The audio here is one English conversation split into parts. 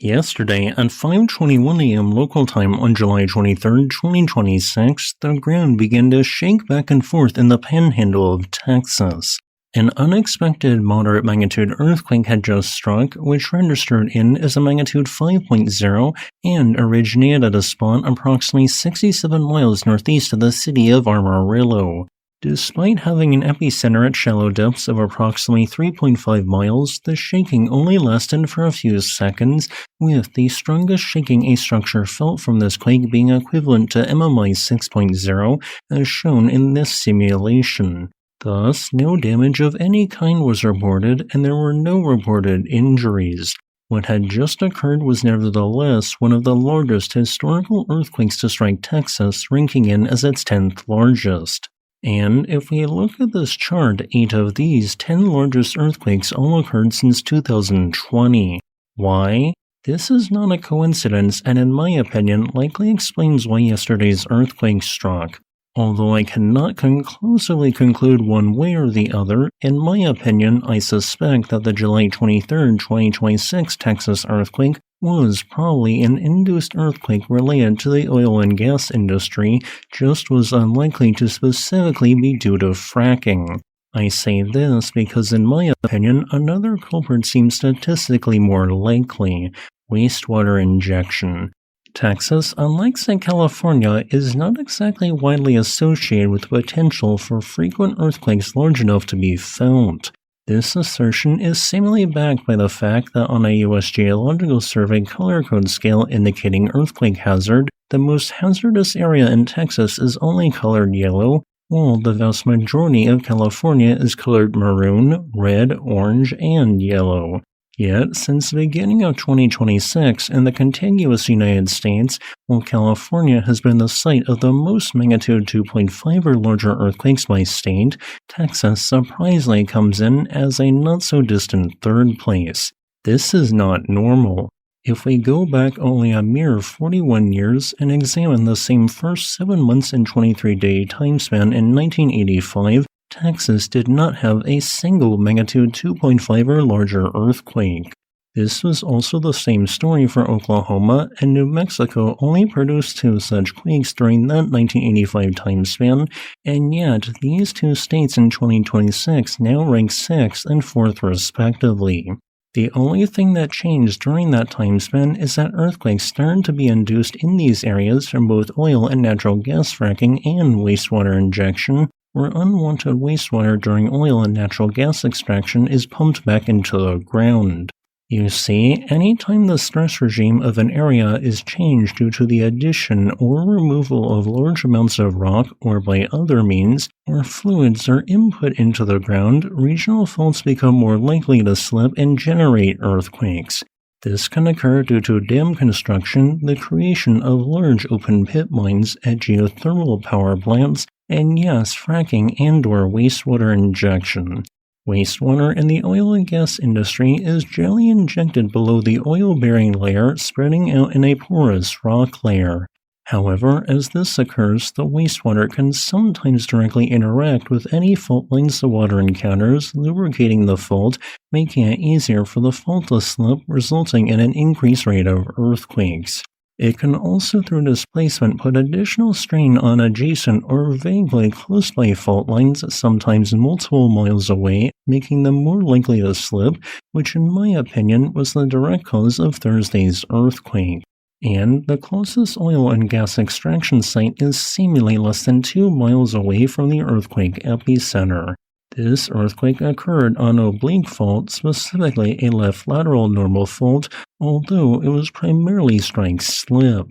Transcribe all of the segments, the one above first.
Yesterday, at 5:21 a.m. local time on July 23, 2026, the ground began to shake back and forth in the Panhandle of Texas. An unexpected moderate magnitude earthquake had just struck, which registered in as a magnitude 5.0 and originated at a spot approximately 67 miles northeast of the city of Amarillo. Despite having an epicenter at shallow depths of approximately 3.5 miles, the shaking only lasted for a few seconds, with the strongest shaking a structure felt from this quake being equivalent to MMI 6.0, as shown in this simulation. Thus, no damage of any kind was reported, and there were no reported injuries. What had just occurred was nevertheless one of the largest historical earthquakes to strike Texas, ranking in as its 10th largest. And if we look at this chart, 8 of these 10 largest earthquakes all occurred since 2020. Why? This is not a coincidence, and in my opinion likely explains why yesterday's earthquake struck. Although I cannot conclusively conclude one way or the other, in my opinion I suspect that the July 23, 2026 Texas earthquake was probably an induced earthquake related to the oil and gas industry, just was unlikely to specifically be due to fracking. I say this because in my opinion another culprit seems statistically more likely: wastewater injection. Texas, unlike say California, is not exactly widely associated with the potential for frequent earthquakes large enough to be felt. This assertion is seemingly backed by the fact that on a U.S. Geological Survey color code scale indicating earthquake hazard, the most hazardous area in Texas is only colored yellow, while the vast majority of California is colored maroon, red, orange, and yellow. Yet, since the beginning of 2026 in the contiguous United States, while California has been the site of the most magnitude 2.5 or larger earthquakes by state, Texas surprisingly comes in as a not-so-distant third place. This is not normal. If we go back only a mere 41 years and examine the same first 7 months and 23-day time span in 1985, Texas did not have a single magnitude 2.5 or larger earthquake. This was also the same story for Oklahoma, and New Mexico only produced 2 such quakes during that 1985 time span, and yet these 2 states in 2026 now rank 6th and 4th respectively. The only thing that changed during that time span is that earthquakes started to be induced in these areas from both oil and natural gas fracking and wastewater injection, where unwanted wastewater during oil and natural gas extraction is pumped back into the ground. You see, anytime the stress regime of an area is changed due to the addition or removal of large amounts of rock or by other means, or fluids are input into the ground, regional faults become more likely to slip and generate earthquakes. This can occur due to dam construction, the creation of large open pit mines at geothermal power plants, and yes, fracking and/or wastewater injection. Wastewater in the oil and gas industry is generally injected below the oil-bearing layer, spreading out in a porous rock layer. However, as this occurs, the wastewater can sometimes directly interact with any fault lines the water encounters, lubricating the fault, making it easier for the fault to slip, resulting in an increased rate of earthquakes. It can also, through displacement, put additional strain on adjacent or vaguely close-by fault lines, sometimes multiple miles away, making them more likely to slip, which in my opinion was the direct cause of Thursday's earthquake. And the closest oil and gas extraction site is seemingly less than 2 miles away from the earthquake epicenter. This earthquake occurred on oblique fault, specifically a left lateral normal fault, although it was primarily strike-slip.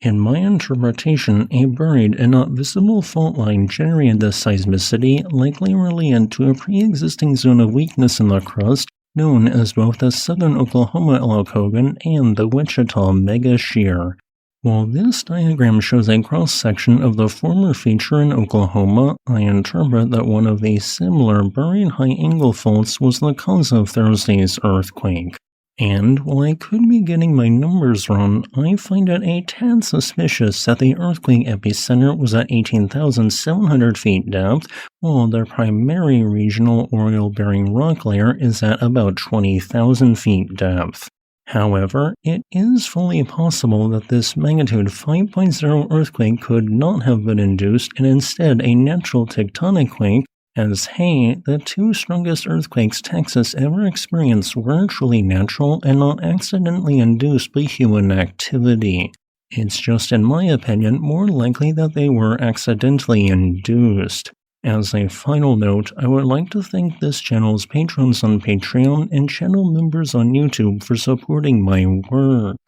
In my interpretation, a buried and not visible fault line generated this seismicity, likely related to a pre-existing zone of weakness in the crust, known as both the Southern Oklahoma Elacogan and the Wichita Mega Shear. While this diagram shows a cross-section of the former feature in Oklahoma, I interpret that one of the similar buried high-angle faults was the cause of Thursday's earthquake. And while I could be getting my numbers wrong, I find it a tad suspicious that the earthquake epicenter was at 18,700 feet depth, while the primary regional oil-bearing rock layer is at about 20,000 feet depth. However, it is fully possible that this magnitude 5.0 earthquake could not have been induced and instead a natural tectonic quake, as hey, the two strongest earthquakes Texas ever experienced were truly natural and not accidentally induced by human activity. It's just, in my opinion, more likely that they were accidentally induced. As a final note, I would like to thank this channel's patrons on Patreon and channel members on YouTube for supporting my work.